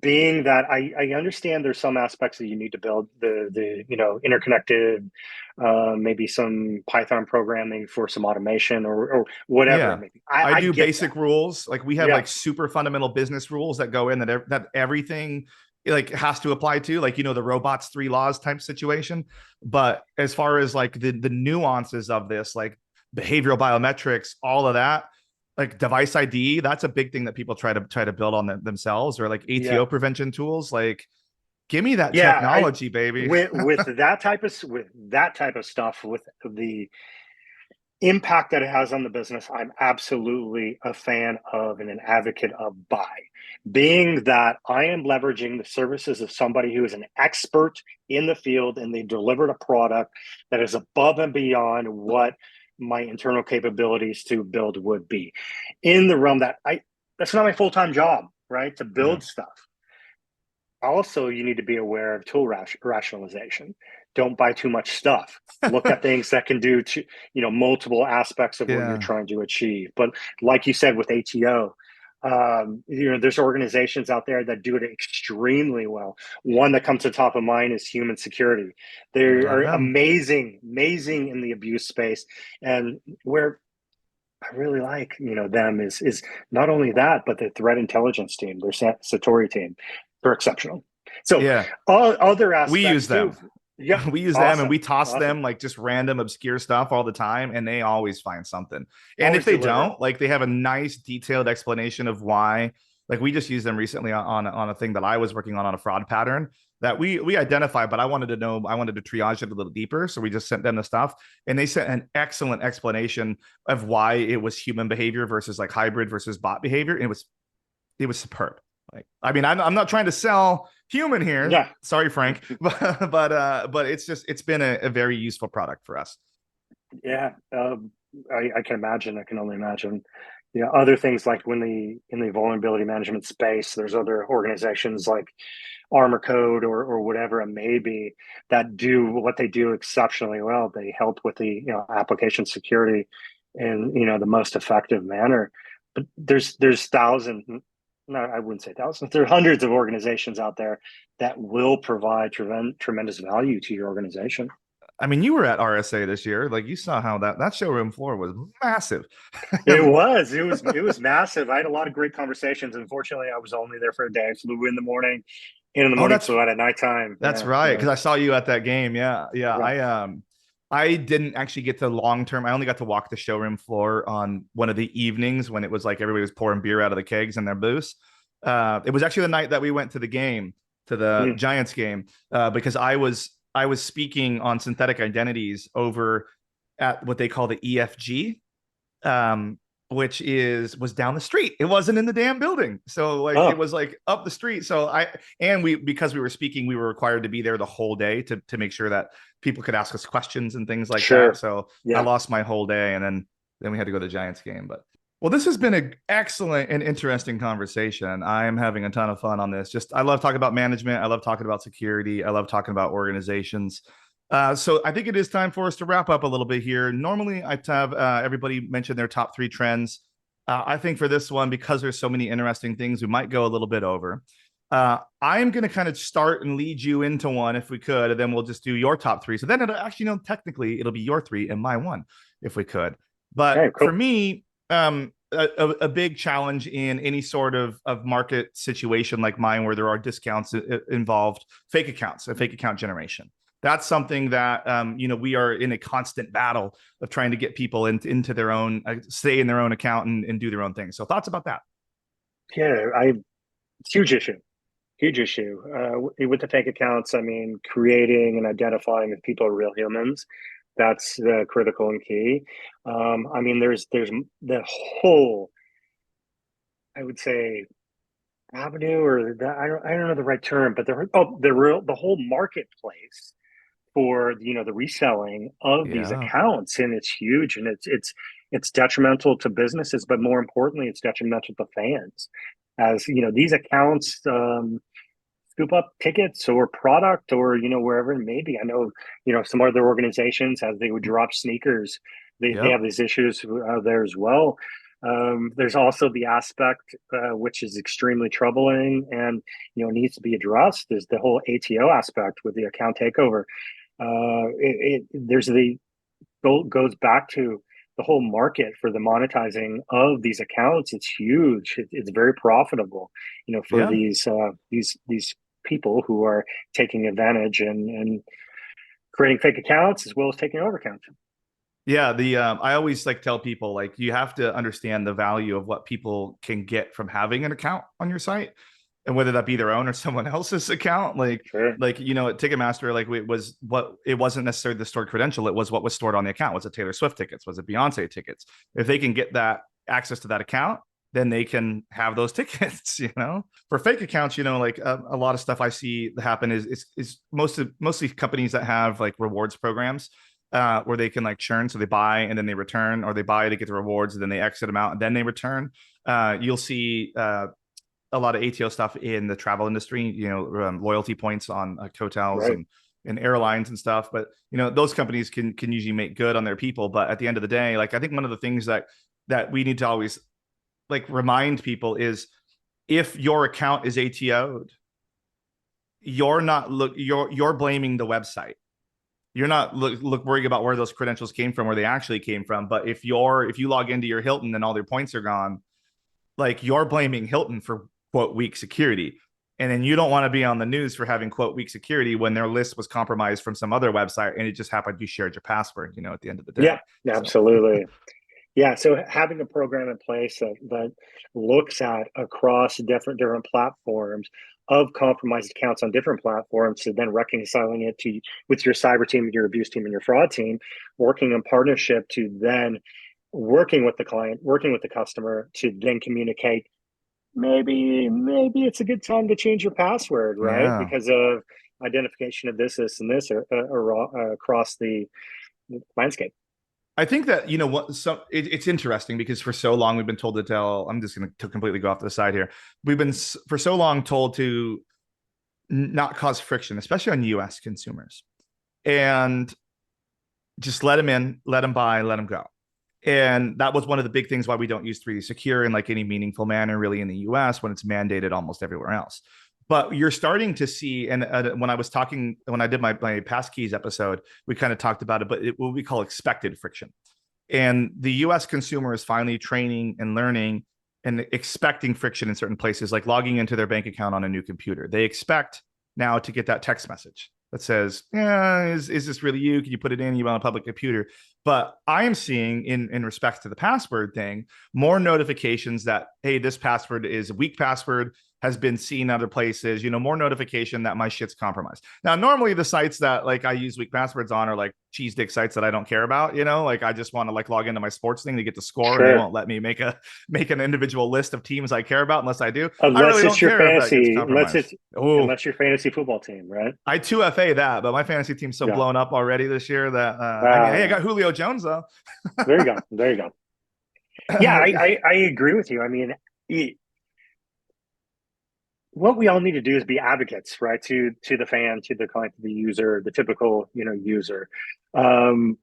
being that I understand there's some aspects that you need to build the interconnected, maybe some Python programming for some automation or whatever it Yeah. may be. I I do get that. basic rules. Like we have Yeah, like super fundamental business rules that go in that everything like has to apply to, like the robots three laws type situation. But as far as like the nuances of this, like behavioral biometrics, all of that, like device ID, that's a big thing that people try to build on themselves, or like yeah, ATO prevention tools. Like give me that yeah. I technology, baby. with that type of stuff, with the impact that it has on the business, I'm absolutely a fan of and an advocate of buy. Being that I am leveraging the services of somebody who is an expert in the field and they delivered a product that is above and beyond what my internal capabilities to build would be. In the realm that that's not my full-time job, right? To Yeah. build stuff. Also, you need to be aware of tool rationalization. Don't buy too much stuff. Look at things that can do multiple aspects of what you're Yeah. trying to achieve. But like you said with ATO, there's organizations out there that do it extremely well. One that comes to top of mind is human security. They Love are them. amazing in the abuse space, and where I really like, them is not only that, but the threat intelligence team, their Satori team, they're exceptional. So Yeah. all other We use aspects too. them. Yeah, We use them and awesome, we toss awesome. them like just random obscure stuff all the time and they always find something. And if Always they deliver. don't, like they have a nice detailed explanation of why. Like we just used them recently on a thing that I was working on a fraud pattern that we identified, but I wanted to triage it a little deeper. So we just sent them the stuff and they sent an excellent explanation of why it was human behavior versus like hybrid versus bot behavior. And it was superb. Like, I mean, I'm not trying to sell human here. Yeah, Sorry, Frank, but it's been a very useful product for us. yeah. I can imagine. I can only imagine. Other things like when in the vulnerability management space, there's other organizations like Armor Code or whatever it may be that do what they do exceptionally well. They help with the application security in the most effective manner. But there's thousands, no, I wouldn't say thousands. There are hundreds of organizations out there that will provide tremendous value to your organization. I mean, you were at RSA this year. Like you saw how that showroom floor was massive. It was massive. I had a lot of great conversations. Unfortunately, I was only there for a day. I flew in the Oh, morning, flew out at nighttime. that's Yeah, right. yeah, Because I saw you at that game. Yeah, yeah. yeah. I didn't actually get to long term. I only got to walk the showroom floor on one of the evenings when it was like everybody was pouring beer out of the kegs in their booths. It was actually the night that we went to the game, to the Mm. Giants game, because I was speaking on synthetic identities over at what they call the EFG, um, which was down the street. It wasn't in the damn building. So like it Oh, was like up the street. So we because we were speaking, we were required to be there the whole day to make sure that people could ask us questions and things like that. sure. So I Yeah. lost my whole day, and then we had to go to the Giants game. But well, this has been an excellent and interesting conversation. I am having a ton of fun on this. Just I love talking about management. I love talking about security. I love talking about organizations. So I think it is time for us to wrap up a little bit here. Normally, I'd have everybody mention their top three trends. I think for this one, because there's so many interesting things, we might go a little bit over. I am going to kind of start and lead you into one if we could, and then we'll just do your top three. So then it'll actually, technically it'll be your three and my one if we could. But Okay, for cool. me, a big challenge in any sort of market situation like mine where there are discounts involved, fake accounts, a fake account generation. That's something that we are in a constant battle of trying to get people into their own, stay in their own account and do their own thing. So thoughts about that? Yeah, it's a huge issue. Huge issue. With the fake accounts, I mean, creating and identifying if people are real humans, that's critical and key. I mean, there's the whole, I would say, avenue, or I don't know the right term, but the whole marketplace for the reselling of these Yeah, accounts, and it's huge, and it's detrimental to businesses, but more importantly, it's detrimental to fans, as these accounts scoop up tickets or product, or wherever it may be. I know some other organizations, as they would drop sneakers, they yep, have these issues there as well. There's also the aspect which is extremely troubling, and needs to be addressed, is the whole ATO aspect with the account takeover. There's the goes back to the whole market for the monetizing of these accounts. It's huge. It's very profitable, for yeah. these people who are taking advantage and creating fake accounts as well as taking over accounts. Yeah, the I always like tell people like you have to understand the value of what people can get from having an account on your site, and whether that be their own or someone else's account. Sure. Like at Ticketmaster, like it wasn't necessarily the stored credential; it was what was stored on the account. Was it Taylor Swift tickets? Was it Beyonce tickets? If they can get that access to that account, then they can have those tickets. For fake accounts, like a lot of stuff I see happen is mostly companies that have like rewards programs where they can like churn. So they buy and then they return, or they buy to get the rewards and then they exit them out and then they return. You'll see a lot of ATO stuff in the travel industry, loyalty points on hotels Right. and airlines and stuff. But, those companies can usually make good on their people. But at the end of the day, like I think one of the things that we need to always like remind people is if your account is ATO'd, you're blaming the website. You're not worrying about where those credentials came from, where they actually came from. But if you log into your Hilton and all their points are gone, like you're blaming Hilton for quote weak security. And then you don't want to be on the news for having quote weak security when their list was compromised from some other website and it just happened you shared your password, at the end of the day. Yeah, So absolutely. Yeah, so having a program in place that looks at across different platforms of compromised accounts on different platforms, to then reconciling it to with your cyber team, your abuse team, and your fraud team, working in partnership to then working with the client, working with the customer to then communicate. Maybe it's a good time to change your password, right? yeah. Because of identification of this, and this across the landscape. I think that what it's interesting because for so long we've been told to tell. I'm just going to completely go off to the side here. We've been for so long told to not cause friction, especially on U.S. consumers, and just let them in, let them buy, let them go. And that was one of the big things why we don't use 3D Secure in like any meaningful manner, really, in the U.S. when it's mandated almost everywhere else. But you're starting to see, and when I did my passkeys episode, we kind of talked about it, but what we call expected friction. And the US consumer is finally training and learning and expecting friction in certain places, like logging into their bank account on a new computer. They expect now to get that text message that says, yeah, is this really you? Can you put it in? You on a public computer? But I am seeing in respect to the password thing, more notifications that, hey, this password is a weak password, has been seen other places, more notification that my shit's compromised. Now, normally the sites that like I use weak passwords on are like cheese dick sites that I don't care about, like I just want to like log into my sports thing to get the score, and they Sure. won't let me make an individual list of teams I care about unless I do. I really Unless don't it's your care if that gets fantasy, compromised. Oh, unless your fantasy football team, right? I 2FA that, but my fantasy team's so Yeah. blown up already this year that I mean, hey, I Yeah. got Julio Jones though. There you go. There you go. Yeah, I agree with you. I mean, what we all need to do is be advocates, right? To the fan, to the client, to the user, the typical, user. Um,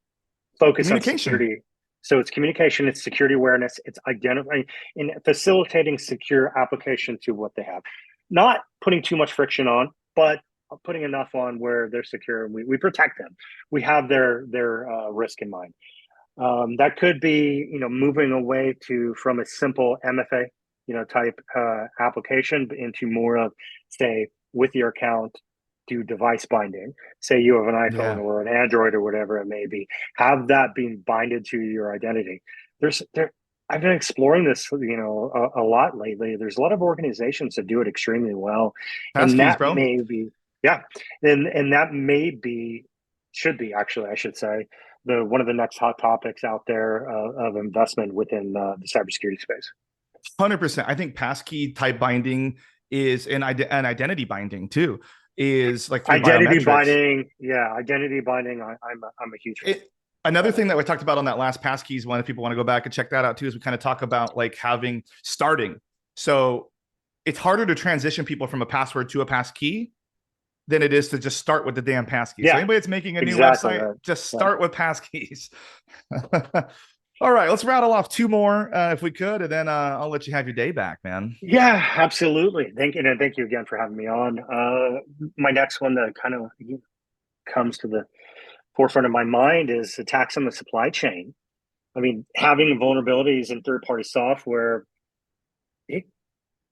Focus on Communication. security. So it's communication, it's security awareness, it's identifying and facilitating secure application to what they have. Not putting too much friction on, but putting enough on where they're secure and we protect them. We have their risk in mind. That could be, moving away from a simple MFA, type application into more of, say, with your account, do device binding. Say you have an iPhone Yeah. or an Android or whatever it may be, have that being binded to your identity. There. I've been exploring this, a lot lately. There's a lot of organizations that do it extremely well, and Passkeys, that bro. may be, yeah, and that may be, should be actually, I should say, the one of the next hot topics out there of investment within the cybersecurity space. 100%. I think passkey type binding is an identity binding too, is like through Identity biometrics. binding, yeah, identity binding. I'm a huge fan. Another Love it. thing that we talked about on that last passkeys one, if people want to go back and check that out too, is we kind of talk about like having starting. So it's harder to transition people from a password to a passkey than it is to just start with the damn passkey. So Yeah, anybody that's making a new exactly website, right. just Yeah. start with passkeys. All right, let's rattle off two more if we could, and then I'll let you have your day back, man. Yeah, absolutely. Thank you, and thank you again for having me on. My next one that kind of comes to the forefront of my mind is attacks on the supply chain. I mean, having vulnerabilities in third-party software, it,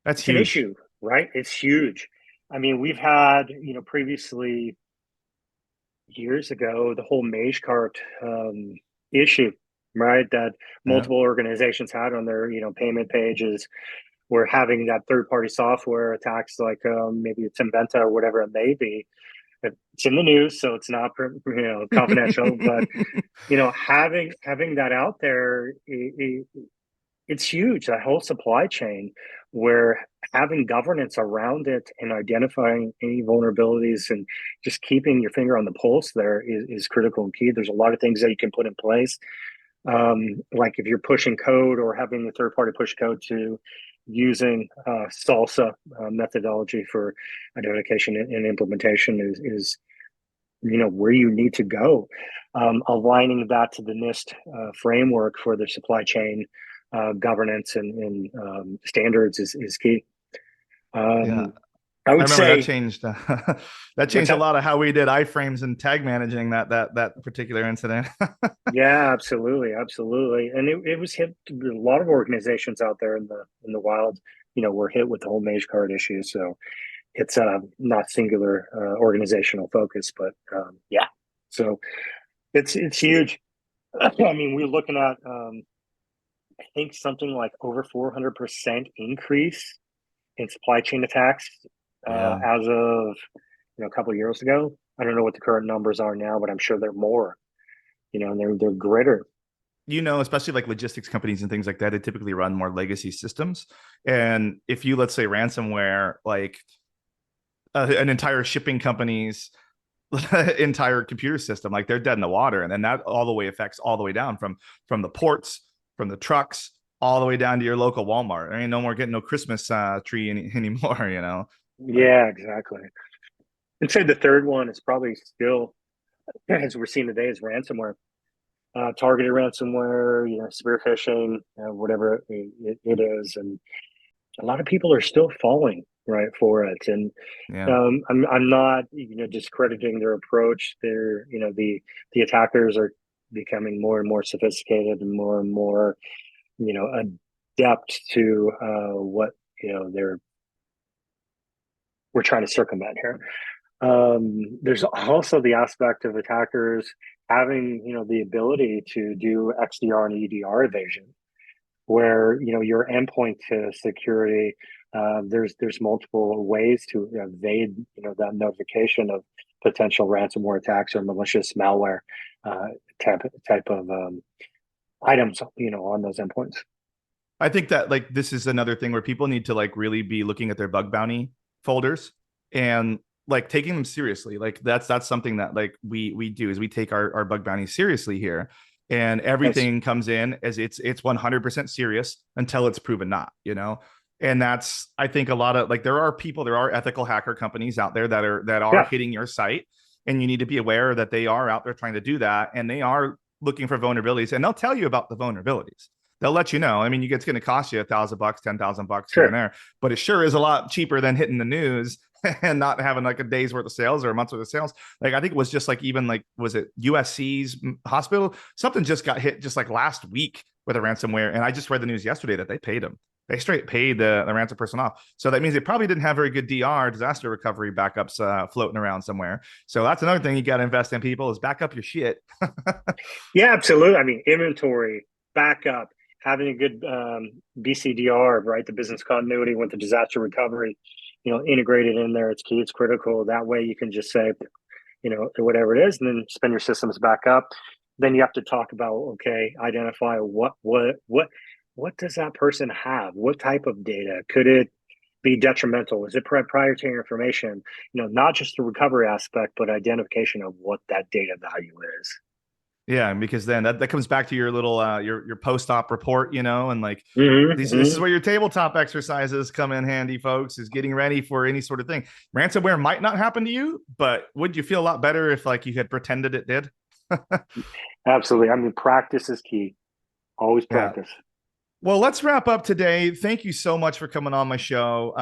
That's it's an huge. issue, right? It's huge. I mean, we've had, previously years ago, the whole Mage cart issue, right? That Yeah. multiple organizations had on their, payment pages, where having that third-party software attacks, like maybe it's Inventa or whatever it may be. It's in the news, so it's not, confidential. But having that out there, it's huge. That whole supply chain, where having governance around it and identifying any vulnerabilities and just keeping your finger on the pulse there is critical and key. There's a lot of things that you can put in place, like if you're pushing code or having a third party push code to using salsa methodology for identification and implementation is where you need to go. Aligning that to the NIST framework for the supply chain governance and standards is key. Yeah. I I would remember that say, changed that what's changed a that? lot of how we did iframes and tag managing that particular incident. Yeah, absolutely, absolutely. And it was hit. A lot of organizations out there in the wild, were hit with the whole Mage card issue. So it's not singular organizational focus, but yeah. So it's huge. I mean, we're looking at I think something like over 400% increase in supply chain attacks Yeah. as of a couple of years ago. I don't know what the current numbers are now, but I'm sure they're more. And they're greater. Especially like logistics companies and things like that, they typically run more legacy systems. And if you, let's say, ransomware, like an entire shipping company's entire computer system, like they're dead in the water. And then that all the way affects all the way down from the ports, from the trucks, all the way down to your local Walmart. There ain't no more getting no Christmas tree anymore. Like, Yeah, exactly. And say the third one is probably still, as we're seeing today, is ransomware. Targeted ransomware, spear phishing, whatever it is. And a lot of people are still falling. right, for it. And Yeah. I'm not, discrediting their approach. The attackers are becoming more and more sophisticated and more, adept to what we're trying to circumvent here. There's also the aspect of attackers having, the ability to do XDR and EDR evasion, where your endpoint to security. There's multiple ways to evade, that notification of potential ransomware attacks or malicious malware uh, type of items, on those endpoints. I think that like this is another thing where people need to like really be looking at their bug bounty folders and like taking them seriously. Like that's something that like we do is we take our bug bounty seriously here. And Nice. everything comes in as it's 100% serious until it's proven not, you know? And that's I think a lot of like there are ethical hacker companies out there that are Yeah, hitting your site, and you need to be aware that they are out there trying to do that, and they are looking for vulnerabilities, and they'll tell you about the vulnerabilities. They'll let you know. I mean, it's going to cost you $1,000, $10,000 here and sure. there, but it sure is a lot cheaper than hitting the news and not having like a day's worth of sales or a month's worth of sales. Like I think it was just like even like was it USC's hospital? Something just got hit just like last week with a ransomware, and I just read the news yesterday that they paid them. They straight paid the ransom person off. So that means they probably didn't have very good DR, disaster recovery backups floating around somewhere. So that's another thing you got to invest in, people, is back up your shit. Yeah, absolutely. I mean, inventory, backup, having a good BCDR, right? The business continuity with the disaster recovery, integrated in there. It's key. It's critical. That way, you can just say, whatever it is, and then spin your systems back up. Then you have to talk about, okay, identify what does that person have? What type of data? Could it be detrimental? Is it proprietary information? Not just the recovery aspect, but identification of what that data value is. Yeah, because then that comes back to your little your post-op report, you know, and like this is Mm-hmm. where your tabletop exercises come in handy, folks, is getting ready for any sort of thing. Ransomware might not happen to you, but would you feel a lot better if like you had pretended it did? Absolutely. I mean, practice is key. Always Yeah. practice. Well, let's wrap up today. Thank you so much for coming on my show.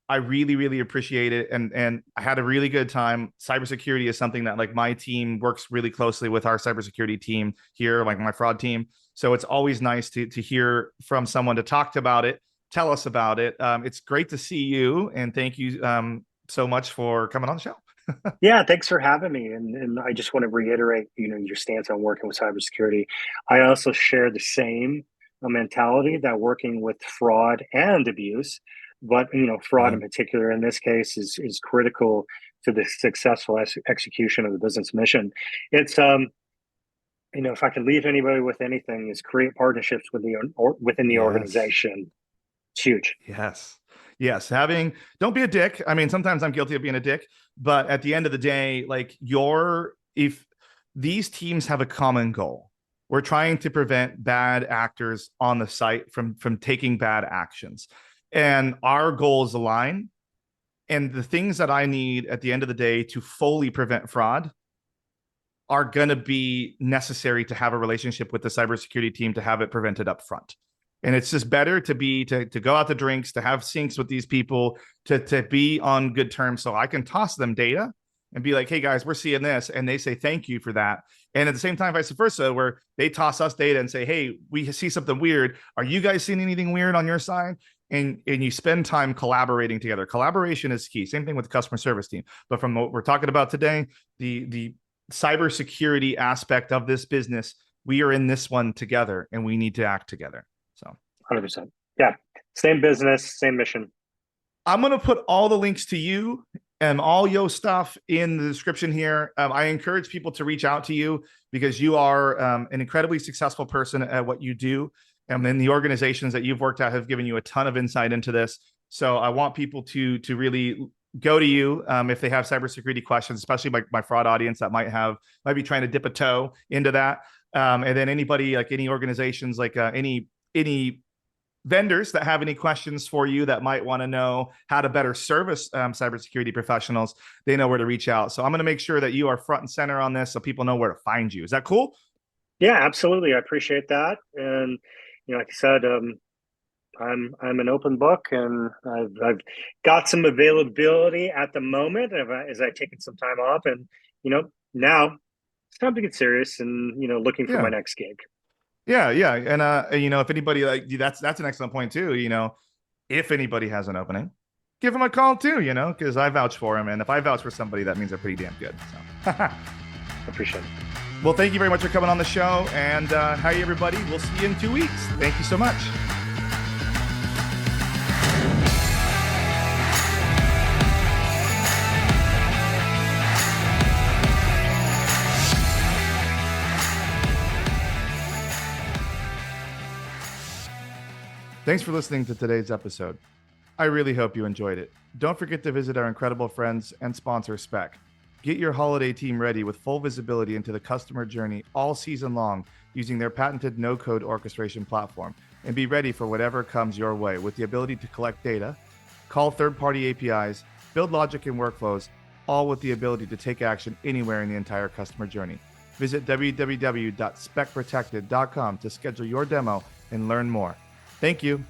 I really, really appreciate it, and I had a really good time. Cybersecurity is something that like my team works really closely with our cybersecurity team here, like my fraud team. So it's always nice to hear from someone to talk about it, tell us about it. It's great to see you, and thank you so much for coming on the show. Yeah, thanks for having me. And I just want to reiterate, your stance on working with cybersecurity. I also share the same mentality that working with fraud and abuse, but fraud Yeah. in particular in this case is critical to the successful execution of the business mission. It's if I could leave anybody with anything, is create partnerships within the Yes. organization. It's huge. Yes. Yes. Don't be a dick. I mean, sometimes I'm guilty of being a dick, but at the end of the day, like if these teams have a common goal, we're trying to prevent bad actors on the site from taking bad actions. And our goals align. And the things that I need at the end of the day to fully prevent fraud are going to be necessary to have a relationship with the cybersecurity team to have it prevented up front. And it's just better to go out to drinks, to have syncs with these people, to be on good terms, so I can toss them data and be like, hey guys, we're seeing this, and they say thank you for that. And at the same time, vice versa, where they toss us data and say, hey, we see something weird. Are you guys seeing anything weird on your side? And you spend time collaborating together. Collaboration is key. Same thing with the customer service team. But from what we're talking about today, the cybersecurity aspect of this business, we are in this one together, and we need to act together. So 100%. Yeah. Same business, same mission. I'm going to put all the links to you and all your stuff in the description here. I encourage people to reach out to you because you are an incredibly successful person at what you do. And then the organizations that you've worked at have given you a ton of insight into this. So I want people to really go to you if they have cybersecurity questions, especially my fraud audience that might be trying to dip a toe into that. And then anybody, like any organizations, like any vendors that have any questions for you that might want to know how to better service cybersecurity professionals, they know where to reach out. So I'm going to make sure that you are front and center on this so people know where to find you. Is that cool? Yeah, absolutely. I appreciate that. And, like I said, I'm an open book, and I've got some availability at the moment as I've taken some time off, and now it's time to get serious and looking for my Yeah. next gig. Yeah, yeah. And if anybody like that's an excellent point too. If anybody has an opening, give them a call too, because I vouch for them. And if I vouch for somebody, that means they're pretty damn good. So Appreciate it. well, thank you very much for coming on the show. And hi everybody. We'll see you in 2 weeks. Thank you so much. Thanks for listening to today's episode. I really hope you enjoyed it. Don't forget to visit our incredible friends and sponsor Spec. Get your holiday team ready with full visibility into the customer journey all season long using their patented no-code orchestration platform, and be ready for whatever comes your way with the ability to collect data, call third-party APIs, build logic and workflows, all with the ability to take action anywhere in the entire customer journey. Visit www.specprotected.com to schedule your demo and learn more. Thank you.